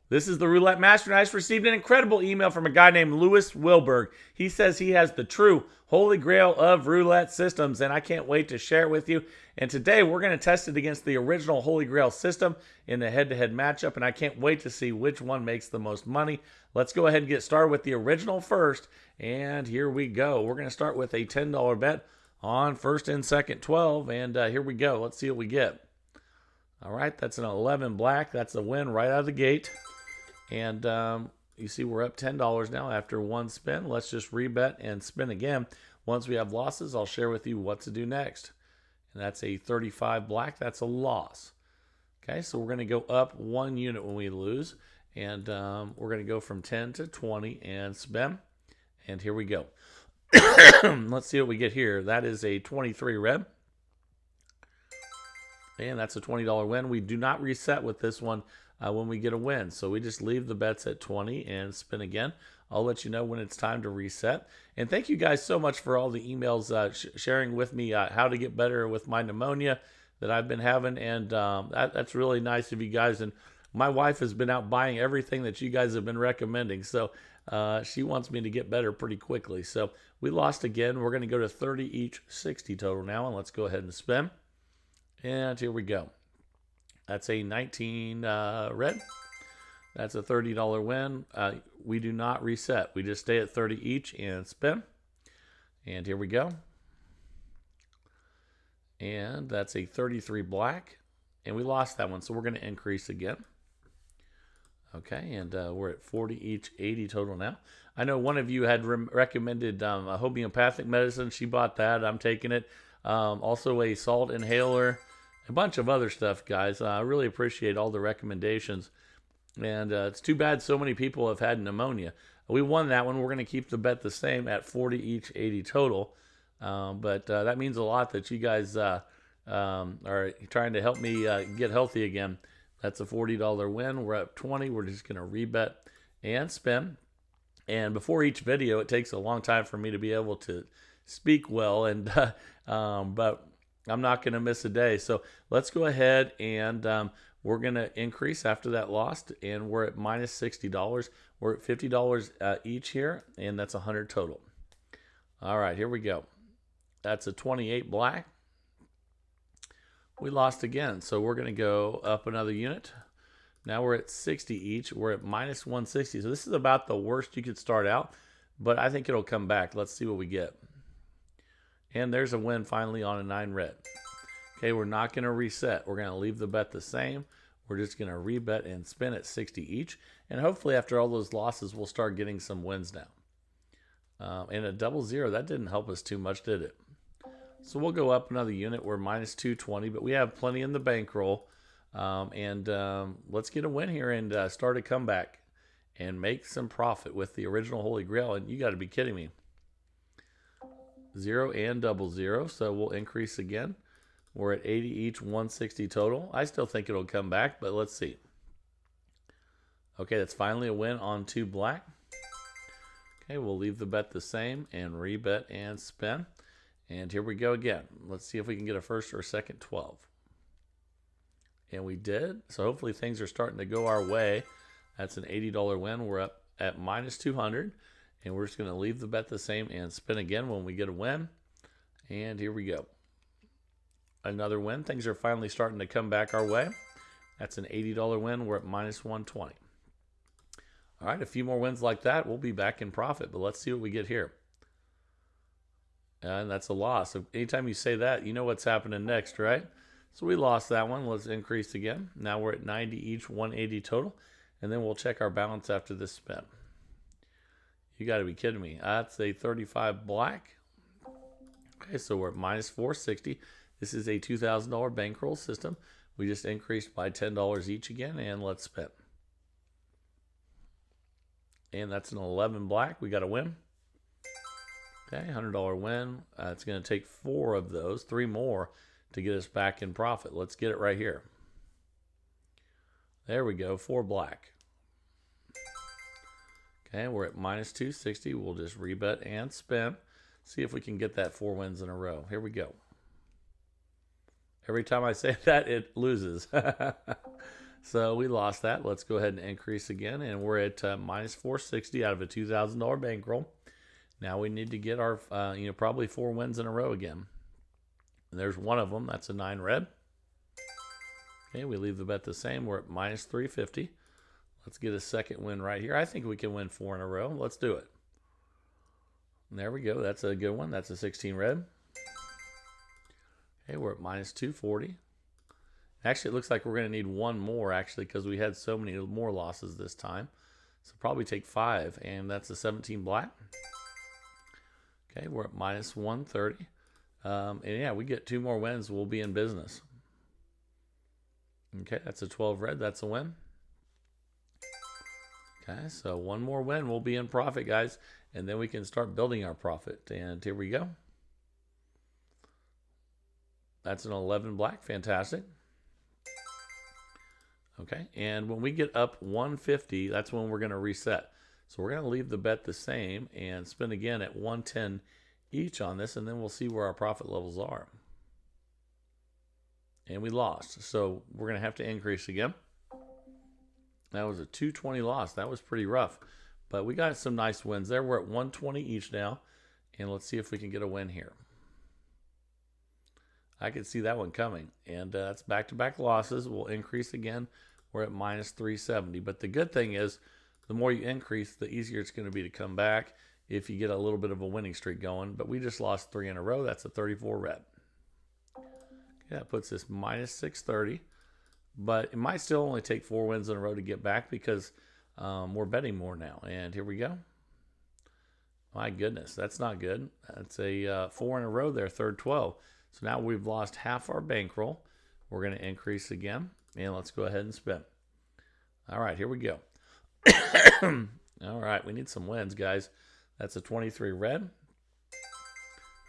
This is the Roulette Master, and I just received an incredible email from a guy named Louis Wilberg. He says he has the true holy grail of roulette systems, and I can't wait to share it with you. And today we're going to test it against the original holy grail system in the head-to-head matchup, and I can't wait to see which one makes the most money. Let's go ahead and get started with the original first, and here we go. We're going to start with a $10 bet on first and second 12, and here we go. Let's see what we get. All right, that's an 11 black. That's a win right out of the gate. And you see we're up $10 now after one spin. Let's just rebet and spin again. Once we have losses, I'll share with you what to do next. And that's a 35 black. That's a loss. Okay, so we're going to go up 1 unit when we lose. And we're going to go from 10 to 20 and spin. And here we go. Let's see what we get here. That is a 23 red. And that's a $20 win. We do not reset with this one when we get a win. So we just leave the bets at 20 and spin again. I'll let you know when it's time to reset. And thank you guys so much for all the emails sharing with me how to get better with my pneumonia that I've been having. And that's really nice of you guys. And my wife has been out buying everything that you guys have been recommending. So she wants me to get better pretty quickly. So we lost again. We're going to go to 30 each, 60 total now. And let's go ahead and spin. And here we go. That's a 19 red. That's a $30 win. We do not reset. We just stay at 30 each and spin. And here we go. And that's a 33 black. And we lost that one, so we're going to increase again. Okay, and we're at 40 each, 80 total now. I know one of you had recommended a homeopathic medicine. She bought that. I'm taking it. Also a salt inhaler. A bunch of other stuff, guys. I really appreciate all the recommendations. And it's too bad so many people have had pneumonia. We won that one. We're going to keep the bet the same at 40 each, 80 total. But that means a lot that you guys are trying to help me get healthy again. That's a $40 win. We're up 20. We're just going to rebet and spin. And before each video, it takes a long time for me to be able to speak well. And but I'm not going to miss a day. So let's go ahead and we're going to increase after that lost. And we're at minus $60. We're at $50 each here. And that's 100 total. All right, here we go. That's a 28 black. We lost again. So we're going to go up another unit. Now we're at 60 each. We're at minus 160. So this is about the worst you could start out. But I think it'll come back. Let's see what we get. And there's a win finally on a 9 red. Okay, we're not going to reset. We're going to leave the bet the same. We're just going to rebet and spin at 60 each. And hopefully after all those losses, we'll start getting some wins now. And a double zero, that didn't help us too much, did it? So we'll go up another unit. We're minus 220, but we have plenty in the bankroll. Let's get a win here and start a comeback and make some profit with the original Holy Grail. And you got to be kidding me. 0 and double zero, so we'll increase again. We're at 80 each, 160 total. I still think it'll come back, but let's see. Okay, that's finally a win on 2 black. Okay, we'll leave the bet the same and rebet and spin. And here we go again. Let's see if we can get a first or second 12. And we did. So hopefully things are starting to go our way. That's an $80 win. We're up at minus 200. And we're just going to leave the bet the same and spin again when we get a win. And here we go. Another win. Things are finally starting to come back our way. That's an $80 win. We're at minus 120. All right, a few more wins like that. We'll be back in profit. But let's see what we get here. And that's a loss. So anytime you say that, you know what's happening next, right? So we lost that one. Let's increase again. Now we're at 90 each, 180 total. And then we'll check our balance after this spin. You got to be kidding me. That's a 35 black. Okay, so we're at minus 460. This is a $2,000 bankroll system. We just increased by $10 each again, and let's spin. And that's an 11 black. We got a win. Okay, $100 win. It's going to take 4 of those, 3 more, to get us back in profit. Let's get it right here. There we go, 4 black. Okay, we're at minus 260. We'll just rebet and spin. See if we can get that 4 wins in a row. Here we go. Every time I say that, it loses. So we lost that. Let's go ahead and increase again, and we're at minus 460 out of a $2,000 bankroll. Now we need to get our, probably 4 wins in a row again. And there's one of them. That's a 9 red. Okay, we leave the bet the same. We're at minus 350. Let's get a second win right here. I think we can win 4 in a row. Let's do it. And there we go. That's a good one. That's a 16 red. Okay, we're at minus 240. Actually, it looks like we're going to need one more, actually, because we had so many more losses this time. So probably take 5, and that's a 17 black. Okay, we're at minus 130. And yeah, we get 2 more wins, we'll be in business. Okay, that's a 12 red. That's a win. Okay, so 1 more win, we'll be in profit, guys. And then we can start building our profit. And here we go. That's an 11 black. Fantastic. Okay, and when we get up 150, that's when we're going to reset. So we're going to leave the bet the same and spin again at 110 each on this, and then we'll see where our profit levels are. And we lost, so we're going to have to increase again. That was a 220 loss. That was pretty rough, but we got some nice wins there. We're at 120 each now, and let's see if we can get a win here. I could see that one coming, and that's back-to-back losses. We'll increase again. We're at minus 370, but the good thing is the more you increase, the easier it's going to be to come back if you get a little bit of a winning streak going. But we just lost 3 in a row. That's a 34 red. Okay, that puts us minus 630, but it might still only take 4 wins in a row to get back because we're betting more now. And here we go. My goodness, that's not good. That's a 4 in a row there, third 12. So now we've lost half our bankroll. We're going to increase again, and let's go ahead and spin. All right, here we go. All right, we need some wins, guys. That's a 23 red,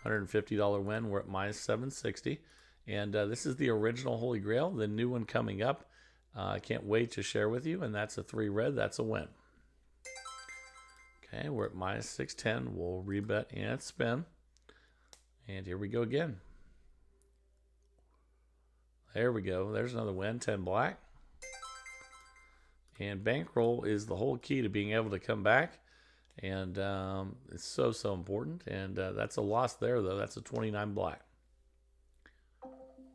$150 win. We're at minus 760, and this is the original Holy Grail, the new one coming up. I can't wait to share with you, and that's a 3 red. That's a win. Okay, we're at minus 610. We'll rebet and spin, and here we go again. There we go. There's another win, 10 black. And bankroll is the whole key to being able to come back. And it's so important. And that's a loss there, though. That's a 29 black.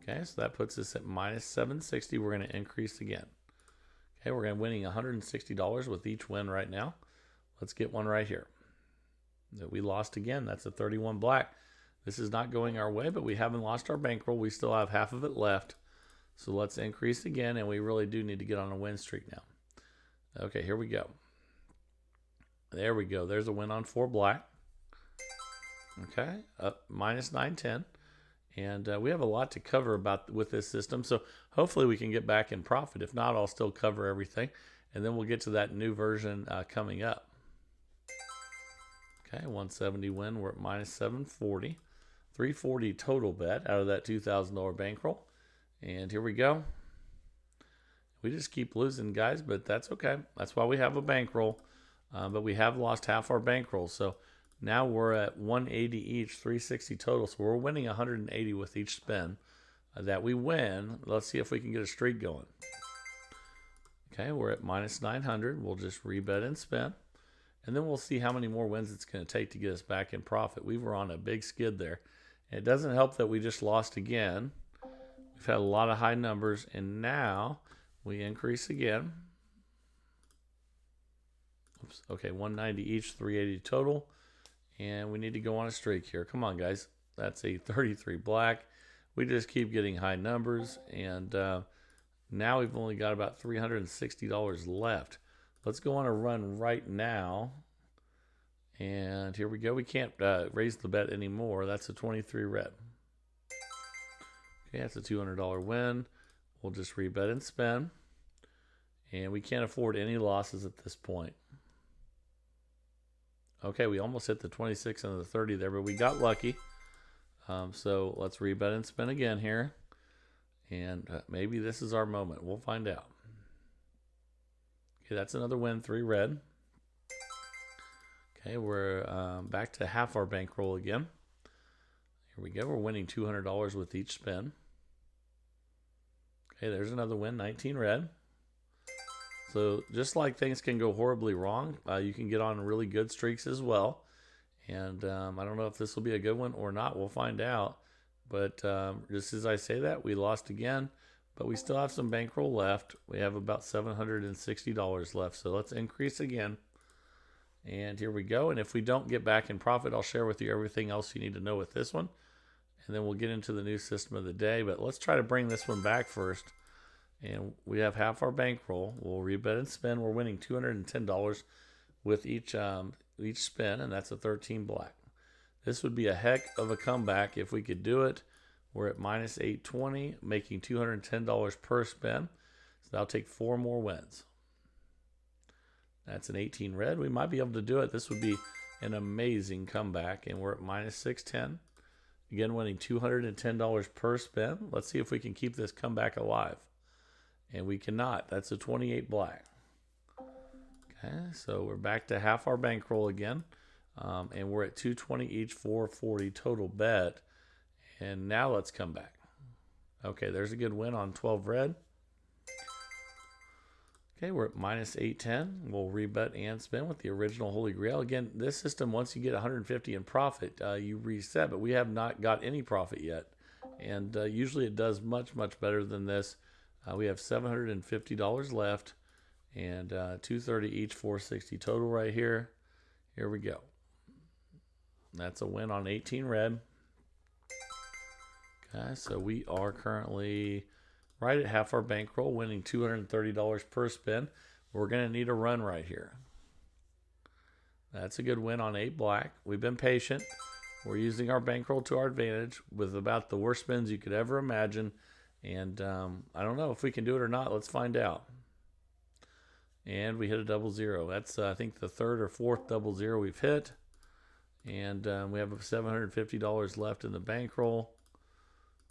Okay, so that puts us at minus 760. We're going to increase again. Okay, we're going to winning $160 with each win right now. Let's get one right here. That we lost again. That's a 31 black. This is not going our way, but we haven't lost our bankroll. We still have half of it left. So let's increase again, and we really do need to get on a win streak now. Okay, here we go. There we go. There's a win on 4 black. Okay, up minus 910. And we have a lot to cover with this system, so hopefully we can get back in profit. If not, I'll still cover everything, and then we'll get to that new version coming up. Okay, 170 win. We're at minus 740. 340 total bet out of that $2,000 bankroll. And here we go. We just keep losing, guys, but that's okay. That's why we have a bankroll. But we have lost half our bankroll. So now we're at 180 each, 360 total. So we're winning 180 with each spin that we win. Let's see if we can get a streak going. Okay, we're at minus 900. We'll just rebet and spin. And then we'll see how many more wins it's going to take to get us back in profit. We were on a big skid there. And it doesn't help that we just lost again. We've had a lot of high numbers, and now we increase again. Oops. Okay, 190 each, 380 total. And we need to go on a streak here. Come on, guys. That's a 33 black. We just keep getting high numbers, and now we've only got about $360 left. Let's go on a run right now. And here we go. We can't raise the bet anymore. That's a 23 red. Okay, that's a $200 win. We'll just rebet and spin. And we can't afford any losses at this point. Okay, we almost hit the 26 and the 30 there, but we got lucky. So let's rebet and spin again here. And maybe this is our moment. We'll find out. Okay, that's another win, 3 red. Okay, we're back to half our bankroll again. Here we go. We're winning $200 with each spin. Okay, there's another win, 19 red. So just like things can go horribly wrong, you can get on really good streaks as well. And I don't know if this will be a good one or not. We'll find out. But just as I say that, we lost again. But we still have some bankroll left. We have about $760 left. So let's increase again. And here we go. And if we don't get back in profit, I'll share with you everything else you need to know with this one. And then we'll get into the new system of the day. But let's try to bring this one back first. And we have half our bankroll. We'll rebet and spin. We're winning $210 with each spin, and that's a 13 black. This would be a heck of a comeback if we could do it. We're at minus 820, making $210 per spin. So that'll take 4 more wins. That's an 18 red. We might be able to do it. This would be an amazing comeback, and we're at minus 610. Again, winning $210 per spin. Let's see if we can keep this comeback alive. And we cannot. That's a 28 black. Okay, so we're back to half our bankroll again. And we're at 220 each, 440 total bet. And now let's come back. Okay, there's a good win on 12 red. Okay, we're at minus 810. We'll rebet and spin with the original Holy Grail. Again, this system, once you get 150 in profit, you reset, but we have not got any profit yet. And usually it does much, much better than this. We have $750 left and 230 each, 460 total right here. Here we go. That's a win on 18 red. Okay, so we are currently right at half our bankroll, winning $230 per spin. We're going to need a run right here. That's a good win on 8 black. We've been patient. We're using our bankroll to our advantage with about the worst spins you could ever imagine. And I don't know if we can do it or not. Let's find out. And we hit a double zero. That's, I think, the 3rd or 4th double zero we've hit. And we have $750 left in the bankroll.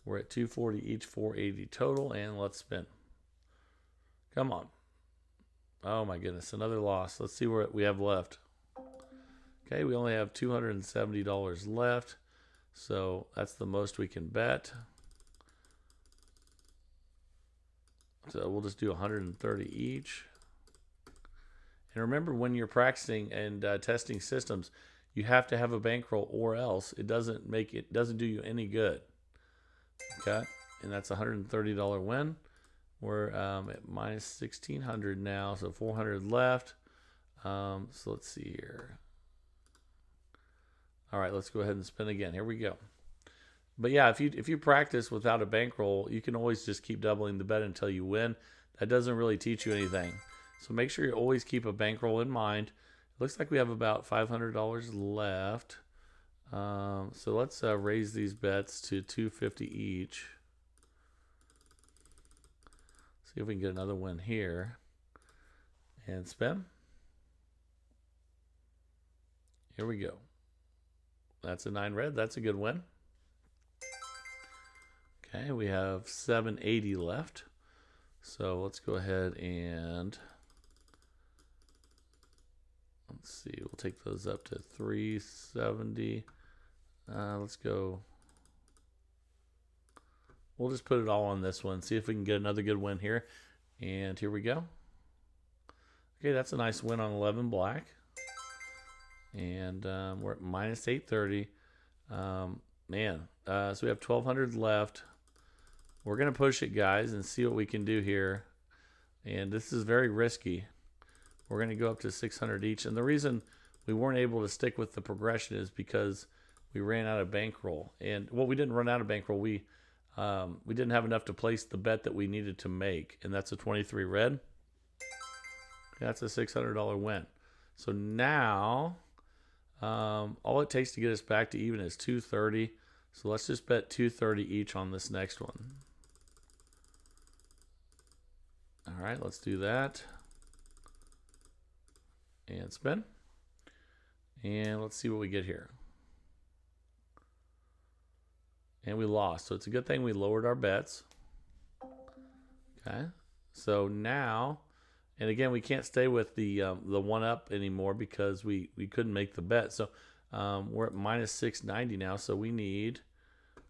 We're at 240 each, 480 total. And let's spin. Come on. Oh, my goodness. Another loss. Let's see what we have left. Okay, we only have $270 left. So that's the most we can bet. So we'll just do 130 each. And remember, when you're practicing and testing systems, you have to have a bankroll, or else it doesn't do you any good. Okay, and that's a $130 win. We're at minus 1,600 now, so 400 left. So let's see here. All right, let's go ahead and spin again. Here we go. But yeah, if you practice without a bankroll, you can always just keep doubling the bet until you win. That doesn't really teach you anything. So make sure you always keep a bankroll in mind. It looks like we have about $500 left. So let's raise these bets to $250 each. See if we can get another win here. And spin. Here we go. That's a 9 red. That's a good win. Okay, we have 780 left. So let's go ahead and let's see. We'll take those up to 370. Let's go. We'll just put it all on this one. See if we can get another good win here. And here we go. Okay, that's a nice win on 11 black. And we're at minus 830. So we have 1,200 left. We're going to push it, guys, and see what we can do here. And this is very risky. We're going to go up to 600 each. And the reason we weren't able to stick with the progression is because we ran out of bankroll. And, well, we didn't run out of bankroll. We didn't have enough to place the bet that we needed to make. And that's a 23 red. That's a $600 win. So now, all it takes to get us back to even is 230. So let's just bet 230 each on this next one. All right, let's do that. And spin. And let's see what we get here. And we lost. So it's a good thing we lowered our bets. Okay. So now, and again, we can't stay with the one up anymore because we couldn't make the bet. So we're at minus 690 now. So we need,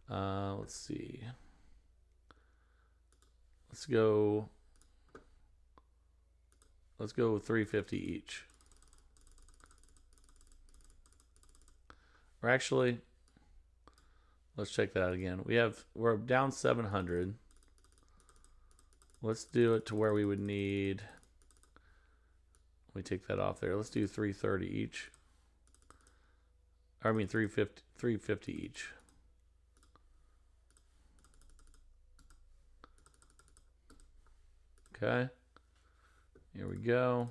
let's see. Let's go Let's go with 350 each. Or actually, let's check that out again. We're down 700. Let's do it to where we would need. Let me take that off there. Let's do 330 each. Or, I mean 350 each. Okay. Here we go.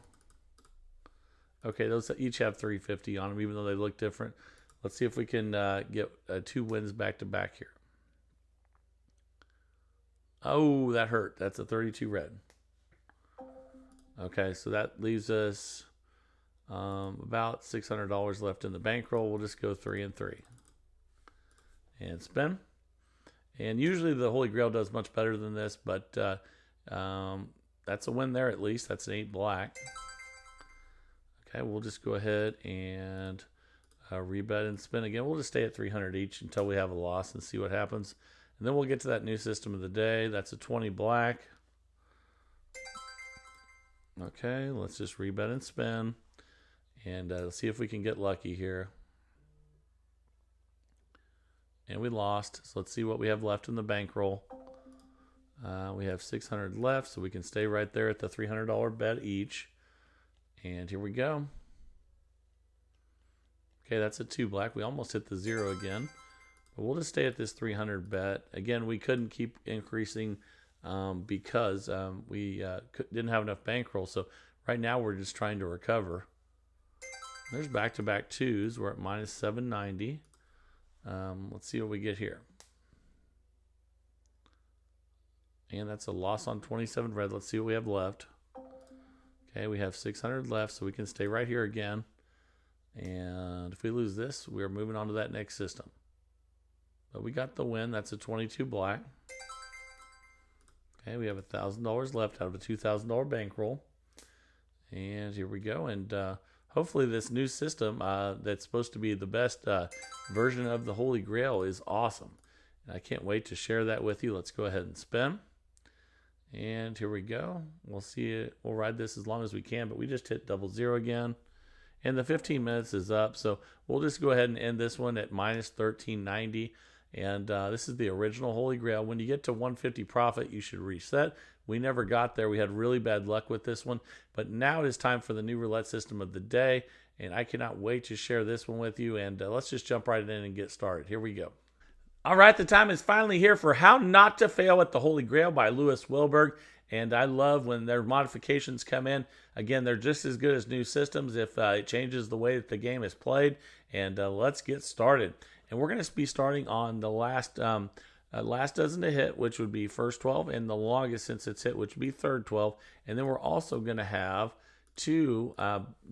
Okay, those each have 350 on them, even though they look different. Let's see if we can get 2 wins back to back here. Oh, that hurt. That's a 32 red. Okay, so that leaves us about $600 left in the bankroll. We'll just go 3 and 3. And spin. And usually the Holy Grail does much better than this, but that's a win there at least. That's an 8 black. Okay, we'll just go ahead and rebet and spin again. We'll just stay at 300 each until we have a loss and see what happens. And then we'll get to that new system of the day. That's a 20 black. Okay, let's just rebet and spin. And let's see if we can get lucky here. And we lost. So let's see what we have left in the bankroll. We have 600 left, so we can stay right there at the $300 bet each. And here we go. Okay, that's a 2 black. We almost hit the 0 again. But we'll just stay at this 300 bet. Again, we couldn't keep increasing because we didn't have enough bankroll. So right now we're just trying to recover. There's back-to-back 2s. We're at minus 790. Let's see what we get here. And that's a loss on 27 red. Let's see what we have left. Okay, we have 600 left, so we can stay right here again. And if we lose this, we're moving on to that next system. But we got the win. That's a 22 black. Okay, we have $1,000 left out of a $2,000 bankroll. And here we go. And hopefully this new system that's supposed to be the best version of the Holy Grail is awesome. And I can't wait to share that with you. Let's go ahead and spin. And here we go. We'll see it. We'll ride this as long as we can, but we just hit 00 again. And the 15 minutes is up, so we'll just go ahead and end this one at minus 1390. And this is the original Holy Grail. When you get to 150 profit, you should reset. We never got there. We had really bad luck with this one. But now it is time for the new roulette system of the day. And I cannot wait to share this one with you. And let's just jump right in and get started. Here we go. All right, the time is finally here for How Not to Fail at the Holy Grail by Louis Wilberg. And I love when their modifications come in. Again, they're just as good as new systems if it changes the way that the game is played. And let's get started. And we're going to be starting on the last dozen to hit, which would be first 12, and the longest since it's hit, which would be third 12. And then we're also going to have 2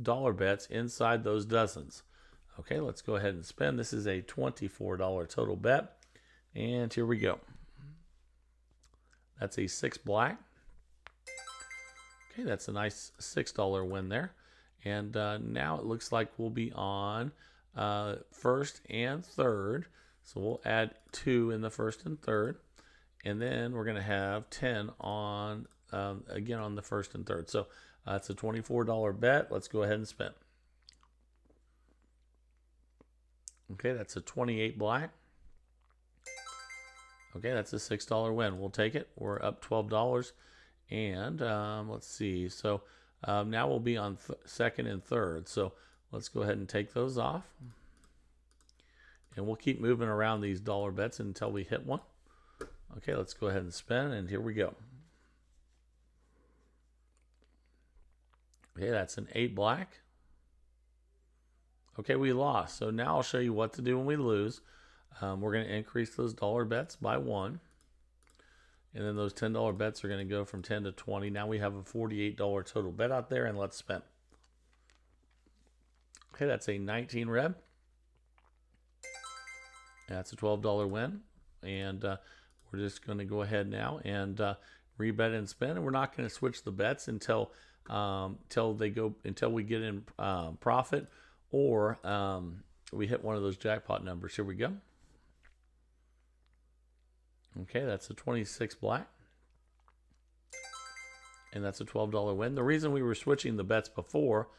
dollar bets inside those dozens. Okay, let's go ahead and spin. This is a $24 total bet. And here we go. That's a 6 black. Okay, that's a nice $6 win there. And now it looks like we'll be on first and third. So we'll add 2 in the first and third. And then we're going to have 10 on, again, on the first and third. So it's a $24 bet. Let's go ahead and spin. Okay, that's a 28 black. Okay, that's a $6 win. We'll take it. We're up $12. And let's see. So now we'll be on second and third. So let's go ahead and take those off. And we'll keep moving around these dollar bets until we hit one. Okay, let's go ahead and spin. And here we go. Okay, that's an 8 black. Okay, we lost. So now I'll show you what to do when we lose. We're going to increase those dollar bets by 1. And then those $10 bets are going to go from 10 to 20. Now we have a $48 total bet out there, and let's spin. Okay, that's a 19 red. That's a $12 win. And we're just going to go ahead now and rebet and spin. And we're not going to switch the bets until we get in profit or we hit one of those jackpot numbers. Here we go. Okay, that's a 26 black. and that's a $12 win. The reason we were switching the bets before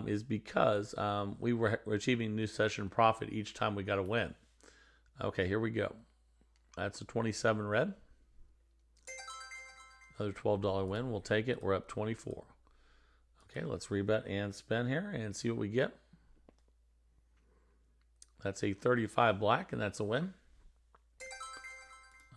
is because we were achieving new session profit each time we got a win. Okay, here we go. That's a 27 red. Another $12 win. We'll take it. We're up 24. Okay, let's rebet and spin here and see what we get. That's a 35 black, and that's a win.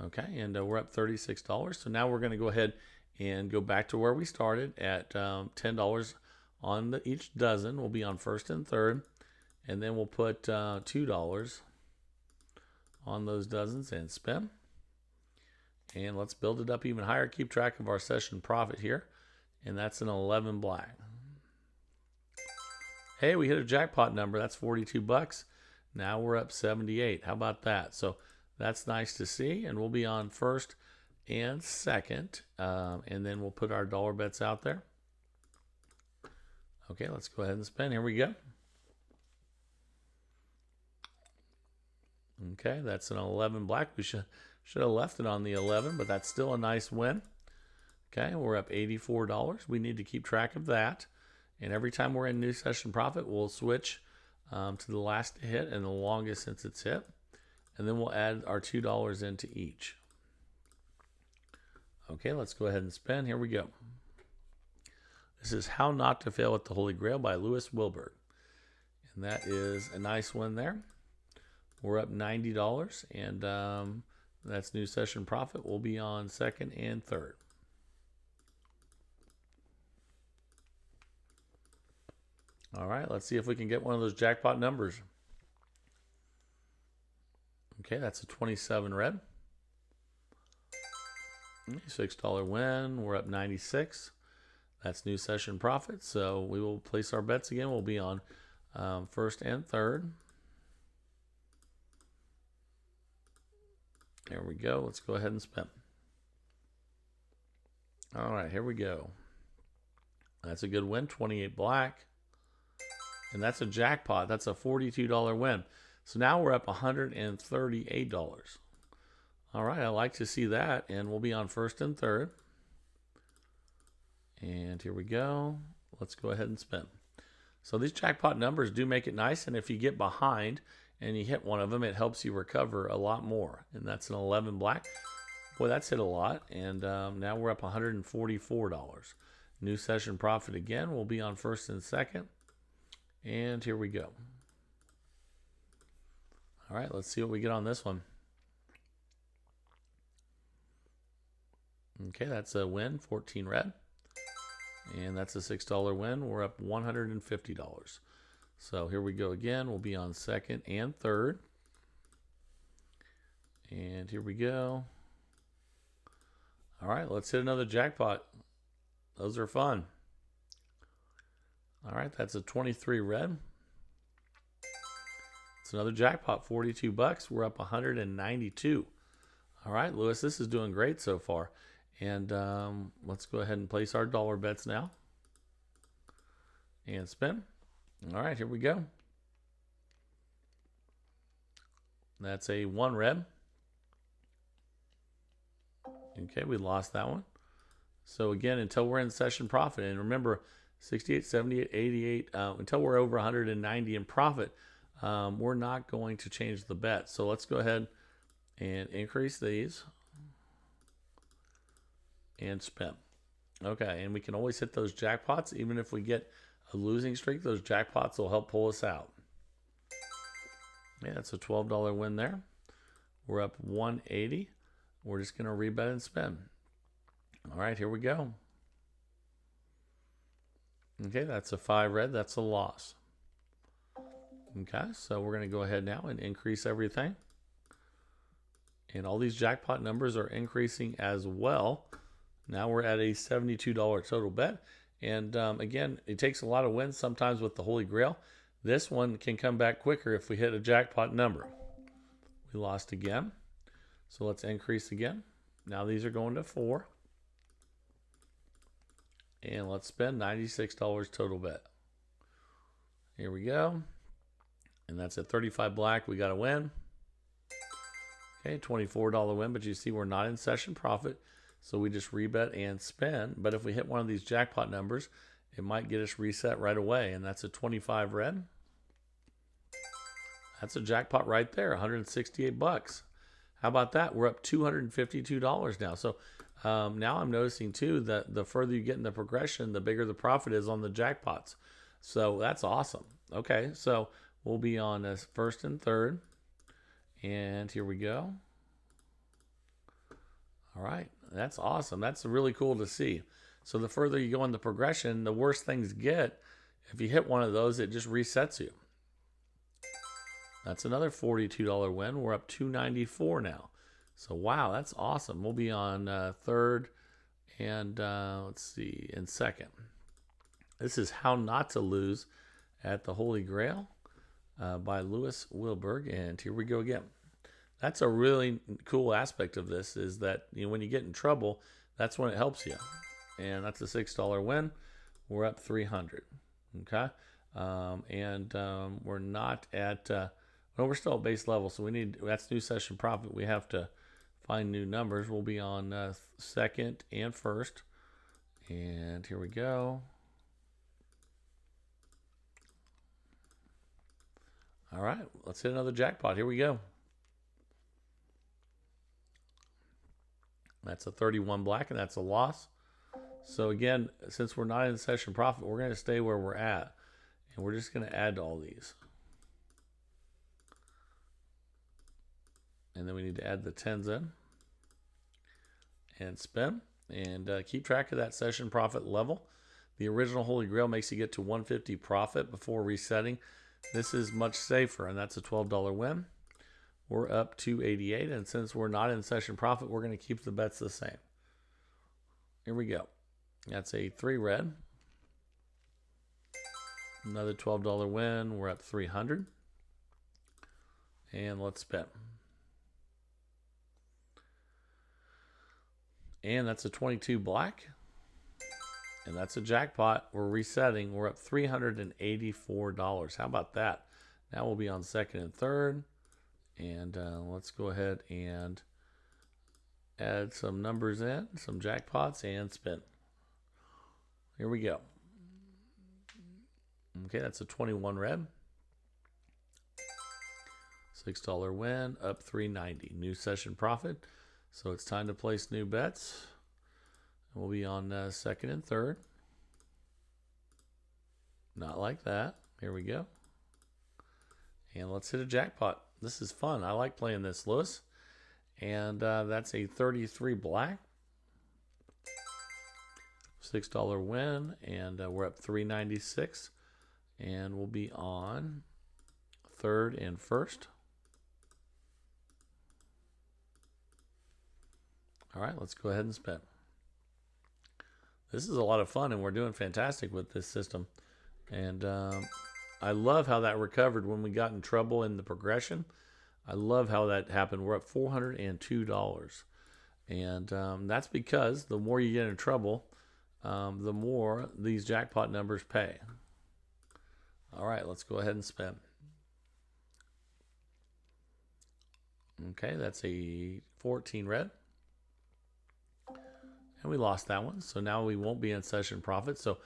Okay, and we're up $36. So now we're going to go ahead and go back to where we started at $10 on each dozen. We'll be on first and third, and then we'll put $2 on those dozens and spin. And let's build it up even higher. Keep track of our session profit here, and that's an 11 black. Hey, we hit a jackpot number. That's 42 bucks. Now we're up 78. How about that? So that's nice to see, and we'll be on first and second, and then we'll put our dollar bets out there. Okay, let's go ahead and spin. Here we go. Okay, that's an 11 black. We should have left it on the 11, but that's still a nice win. Okay, we're up $84. We need to keep track of that. And every time we're in new session profit, we'll switch to the last hit and the longest since it's hit. And then we'll add our $2 into each. Okay, let's go ahead and spin. Here we go. This is How Not to Fail at the Holy Grail by Lewis Wilberg. And that is a nice one there. We're up $90, and that's new session profit. We'll be on second and third. All right, let's see if we can get one of those jackpot numbers. Okay, that's a 27 red. $6 win. We're up 96. That's new session profit. So we will place our bets again. We'll be on first and third. There we go. Let's go ahead and spin. All right, here we go. That's a good win, 28 black. And that's a jackpot. That's a $42 win. So now we're up $138. All right, I like to see that. And we'll be on first and third. And here we go. Let's go ahead and spin. So these jackpot numbers do make it nice. And if you get behind and you hit one of them, it helps you recover a lot more. And that's an 11 black. Boy, that's hit a lot. And now we're up $144. New session profit again. We'll be on first and second. And here we go. All right, let's see what we get on this one. Okay, that's a win, 14 red. And that's a $6 win. We're up $150. So here we go again. We'll be on second and third. And here we go. All right, let's hit another jackpot. Those are fun. All right, that's a 23 red. It's another jackpot, 42 bucks. We're up 192. All right, Lewis, this is doing great so far. And let's go ahead and place our dollar bets now. And spin. All right, here we go. That's a 1 red. Okay, we lost that one. So again, until we're in session profit, and remember, 68, 78, 88, until we're over 190 in profit, we're not going to change the bet. So let's go ahead and increase these and spin. Okay, and we can always hit those jackpots. Even if we get a losing streak, those jackpots will help pull us out. Yeah, that's a $12 win there. We're up 180. We're just going to rebet and spin. All right, here we go. Okay, that's a 5 red. That's a loss. Okay, so we're going to go ahead now and increase everything. And all these jackpot numbers are increasing as well. Now we're at a $72 total bet. And again, it takes a lot of wins sometimes with the Holy Grail. This one can come back quicker if we hit a jackpot number. We lost again. So let's increase again. Now these are going to 4. And let's spend $96 total bet. Here we go. And that's at 35 black. We got a win. Okay, $24 win, but you see we're not in session profit. So we just rebet and spin. But if we hit one of these jackpot numbers, it might get us reset right away. And that's a 25 red. That's a jackpot right there, 168 bucks. How about that? We're up $252 now. So now I'm noticing too that the further you get in the progression, the bigger the profit is on the jackpots. So that's awesome. Okay, so we'll be on first and third. And here we go. All right, that's awesome. That's really cool to see. So the further you go in the progression, the worse things get. If you hit one of those, it just resets you. That's another $42 win. We're up $294 now. So wow, that's awesome. We'll be on third and let's see, in second. This is How Not to Lose at the Holy Grail by Louis Wilberg. And here we go again. That's a really cool aspect of this, is that when you get in trouble, that's when it helps you. And that's a $6 win. We're up 300. Okay. We're not at, well, we're still at base level. So that's new session profit. We have to find new numbers. We'll be on second and first. And here we go. All right, let's hit another jackpot. Here we go. That's a 31 black, and that's a loss. So again, since we're not in session profit, we're going to stay where we're at. And we're just going to add to all these. And then we need to add the 10s in. And spin. And keep track of that session profit level. The original Holy Grail makes you get to 150 profit before resetting. This is much safer, and that's a $12 win. We're up to 88, and since we're not in session profit, we're going to keep the bets the same. Here we go. That's a 3 red. Another $12 win. We're up 300. And let's spin. And that's a 22 black. And that's a jackpot. We're resetting. We're up $384. How about that? Now we'll be on second and third. And let's go ahead and add some numbers in, some jackpots, and spin. Here we go. Okay, that's a 21 red. $6 win, up $390. New session profit. So it's time to place new bets. We'll be on second and third. Not like that. Here we go. And let's hit a jackpot. This is fun. I like playing this, Louis. And that's a 33 black. $6 win. And we're up $396. And we'll be on third and first. All right, let's go ahead and spin. This is a lot of fun, and we're doing fantastic with this system. And I love how that recovered when we got in trouble in the progression. I love how that happened. We're up $402. And that's because the more you get in trouble, the more these jackpot numbers pay. All right, let's go ahead and spin. Okay, that's a 14 red. And we lost that one. So now we won't be in session profit. So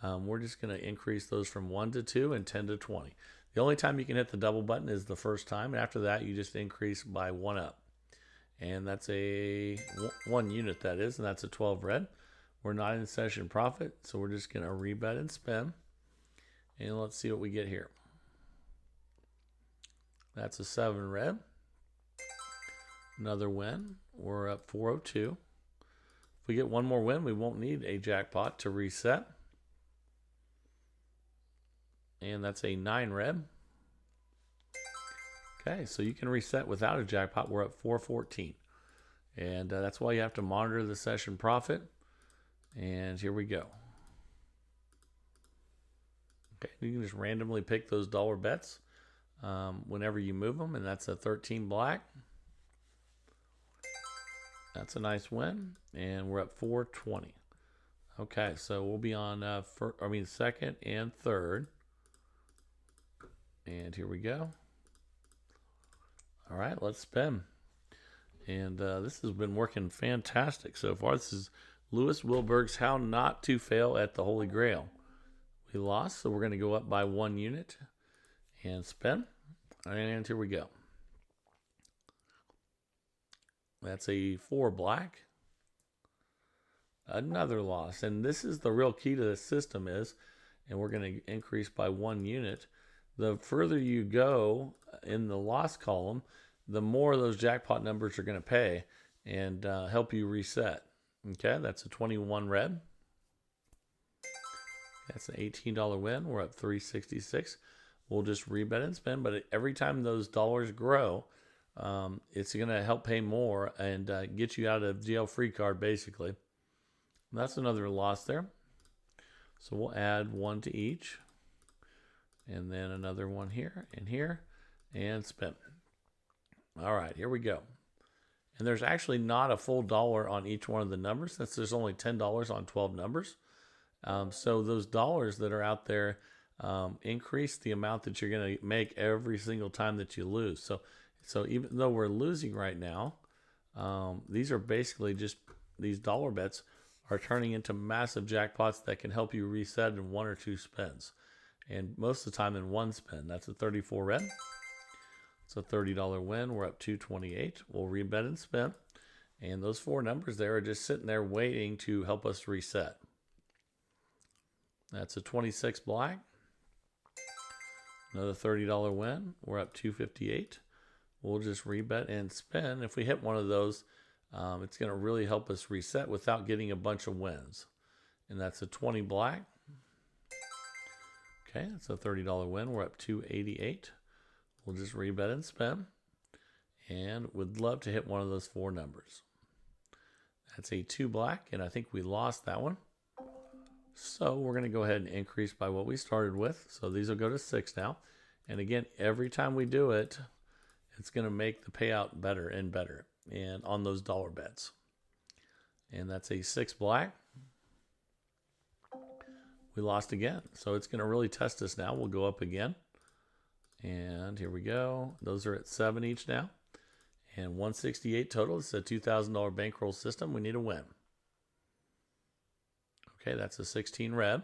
we're just going to increase those from 1 to 2 and 10 to 20. The only time you can hit the double button is the first time. And after that, you just increase by 1 up. And that's a 1 unit, that is. And that's a 12 red. We're not in session profit. So we're just going to rebet and spin. And let's see what we get here. That's a 7 red. Another win. We're up 402. If we get one more win, we won't need a jackpot to reset. And that's a 9 red. Okay, so you can reset without a jackpot. We're at 414. And that's why you have to monitor the session profit. And here we go. Okay, you can just randomly pick those dollar bets whenever you move them. And that's a 13 black. That's a nice win. And we're at 420. Okay, so we'll be on second and third. And here we go. All right, let's spin. And this has been working fantastic so far. This is Lewis Wilberg's How Not to Fail at the Holy Grail. We lost, so we're going to go up by 1 unit and spin. And here we go. That's a 4 black. Another loss. And this is the real key to the system is, and we're going to increase by 1 unit. The further you go in the loss column, the more those jackpot numbers are going to pay and help you reset. Okay, that's a 21 red. That's an $18 win. We're up 366. We'll just rebet and spin, but every time those dollars grow, it's going to help pay more and get you out of jail free card, basically. And that's another loss there. So we'll add 1 to each. And then another one here, and spin. All right, here we go. And there's actually not a full dollar on each one of the numbers since there's only $10 on 12 numbers. So those dollars that are out there increase the amount that you're going to make every single time that you lose. So even though we're losing right now, these are basically just these dollar bets are turning into massive jackpots that can help you reset in 1 or 2 spins. And most of the time in 1 spin. That's a 34 red. It's a $30 win. We're up 228. We'll rebet and spin. And those 4 numbers there are just sitting there waiting to help us reset. That's a 26 black. Another $30 win. We're up 258. We'll just rebet and spin. If we hit one of those, it's going to really help us reset without getting a bunch of wins. And that's a 20 black. Okay, that's a $30 win. We're up 288. We'll just rebet and spin. And would love to hit one of those 4 numbers. That's a 2 black, and I think we lost that one. So we're going to go ahead and increase by what we started with. So these will go to 6 now. And again, every time we do it, it's going to make the payout better and better. And on those dollar bets. And that's a 6 black. We lost again. So it's going to really test us now. We'll go up again. And here we go. Those are at 7 each now. And 168 total. It's a $2,000 bankroll system. We need a win. Okay, that's a 16 red.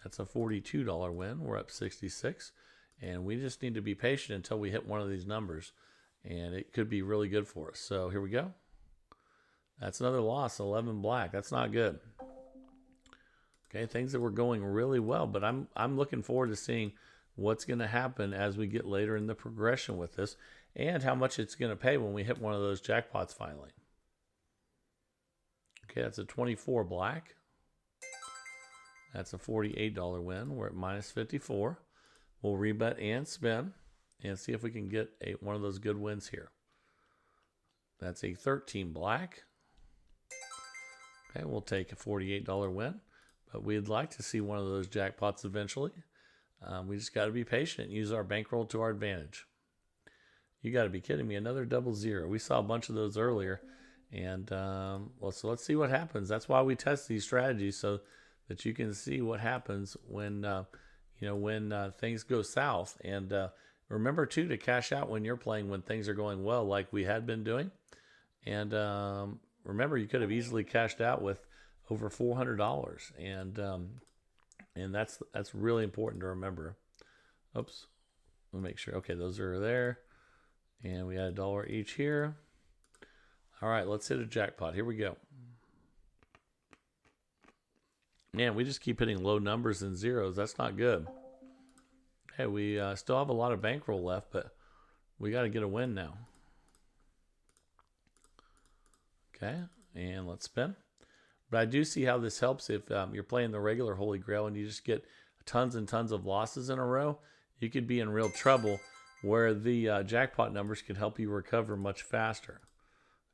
That's a $42 win. We're up 66. And we just need to be patient until we hit one of these numbers. And it could be really good for us. So here we go. That's another loss, 11 black. That's not good. Okay, things that were going really well, but I'm looking forward to seeing what's going to happen as we get later in the progression with this and how much it's going to pay when we hit one of those jackpots finally. Okay, that's a 24 black. That's a $48 win. We're at minus 54. We'll rebet and spin and see if we can get one of those good wins here. That's a 13 black. Okay, we'll take a $48 win. But we'd like to see one of those jackpots eventually. We just got to be patient and use our bankroll to our advantage. You got to be kidding me. Another 00. We saw a bunch of those earlier. And, well, so let's see what happens. That's why we test these strategies so that you can see what happens when, when things go south. And remember, too, to cash out when you're playing when things are going well like we had been doing. And remember, you could have easily cashed out with over $400, and that's really important to remember. Oops, let me make sure. Okay, those are there, and we had $1 each here. All right, let's hit a jackpot. Here we go. Man, we just keep hitting low numbers and zeros. That's not good. Hey, we still have a lot of bankroll left, but we got to get a win now. Okay, and let's spin. But I do see how this helps if you're playing the regular Holy Grail and you just get tons and tons of losses in a row. You could be in real trouble where the jackpot numbers can help you recover much faster.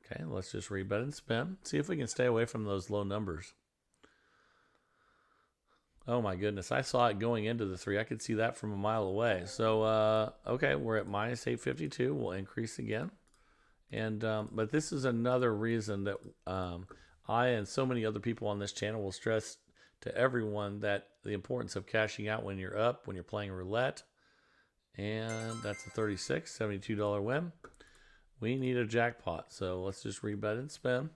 Okay, let's just rebet and spin. See if we can stay away from those low numbers. Oh my goodness, I saw it going into the 3. I could see that from a mile away. So, okay, we're at minus 852. We'll increase again. And but this is another reason that I and so many other people on this channel will stress to everyone that the importance of cashing out when you're up, when you're playing roulette. And that's a 36, $72 win. We need a jackpot. So let's just rebet and spin.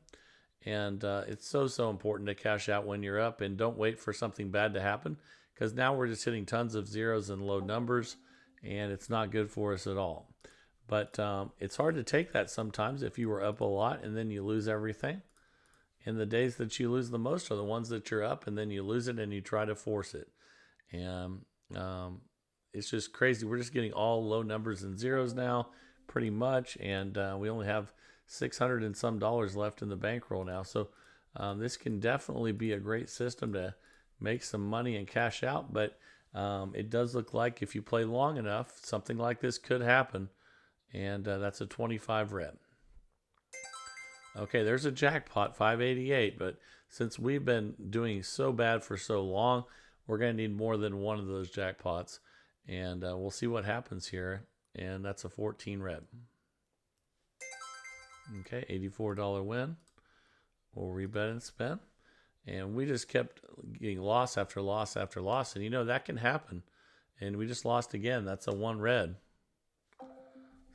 And it's so important to cash out when you're up, and don't wait for something bad to happen, because now we're just hitting tons of zeros and low numbers, and it's not good for us at all. But it's hard to take that sometimes if you were up a lot and then you lose everything. And the days that you lose the most are the ones that you're up and then you lose it and you try to force it. And it's just crazy. We're just getting all low numbers and zeros now, pretty much, and we only have $600 and some left in the bankroll now. So this can definitely be a great system to make some money and cash out, but it does look like if you play long enough, something like this could happen, and that's a 25 red. Okay, there's a jackpot, 588, but since we've been doing so bad for so long, we're going to need more than one of those jackpots, and we'll see what happens here, and that's a 14 red. Okay, $84 win. We'll rebet and spin. And we just kept getting loss after loss after loss. And, you know, that can happen. And we just lost again. That's a 1 red.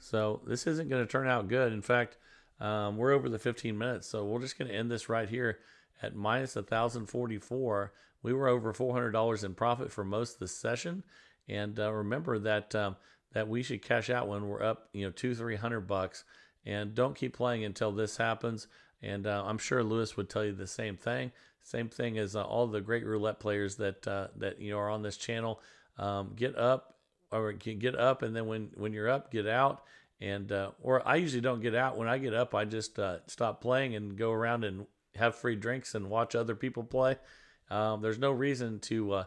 So this isn't going to turn out good. In fact, we're over the 15 minutes. So we're just going to end this right here at minus 1,044. We were over $400 in profit for most of the session. And remember that that we should cash out when we're up, you know, $200-300. And don't keep playing until this happens. And I'm sure Lewis would tell you the same thing. Same thing as all the great roulette players that that you know are on this channel. Get up, and then when you're up, get out. And or I usually don't get out. When I get up, I just stop playing and go around and have free drinks and watch other people play. There's no reason to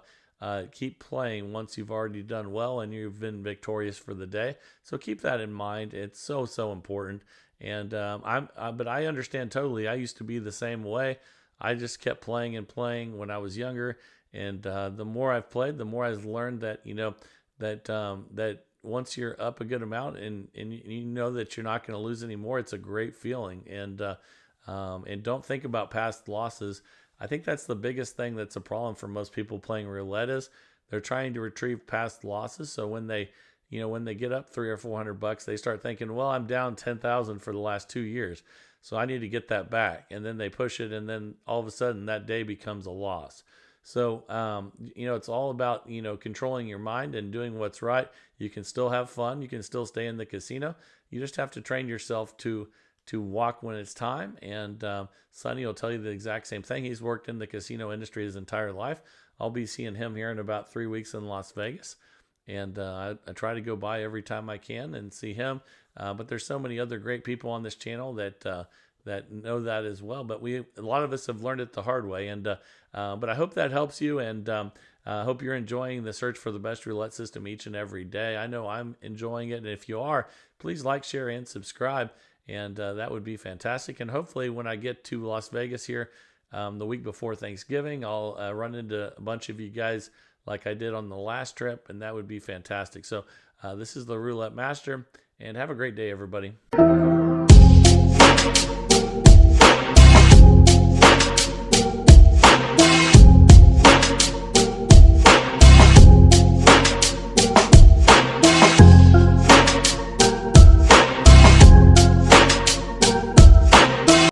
keep playing once you've already done well and you've been victorious for the day. So keep that in mind. It's so important. And but I understand totally. I used to be the same way. I just kept playing and playing when I was younger. And the more I've played, the more I've learned that, you know, that once you're up a good amount and you know that you're not going to lose anymore, it's a great feeling. And don't think about past losses. I think that's the biggest thing that's a problem for most people playing roulette is they're trying to retrieve past losses. So when they get up $300 or $400, they start thinking, well, I'm down 10,000 for the last 2 years, so I need to get that back. And then they push it, and then all of a sudden that day becomes a loss. So, it's all about, controlling your mind and doing what's right. You can still have fun. You can still stay in the casino. You just have to train yourself to walk when it's time. And Sonny will tell you the exact same thing. He's worked in the casino industry his entire life. I'll be seeing him here in about 3 weeks in Las Vegas. And I try to go by every time I can and see him. But there's so many other great people on this channel that know that as well. But a lot of us have learned it the hard way. And but I hope that helps you. And I hope you're enjoying the search for the best roulette system each and every day. I know I'm enjoying it. And if you are, please like, share, and subscribe. And that would be fantastic. And hopefully when I get to Las Vegas here the week before Thanksgiving, I'll run into a bunch of you guys like I did on the last trip, and that would be fantastic. So this is the Roulette Master, and have a great day, everybody.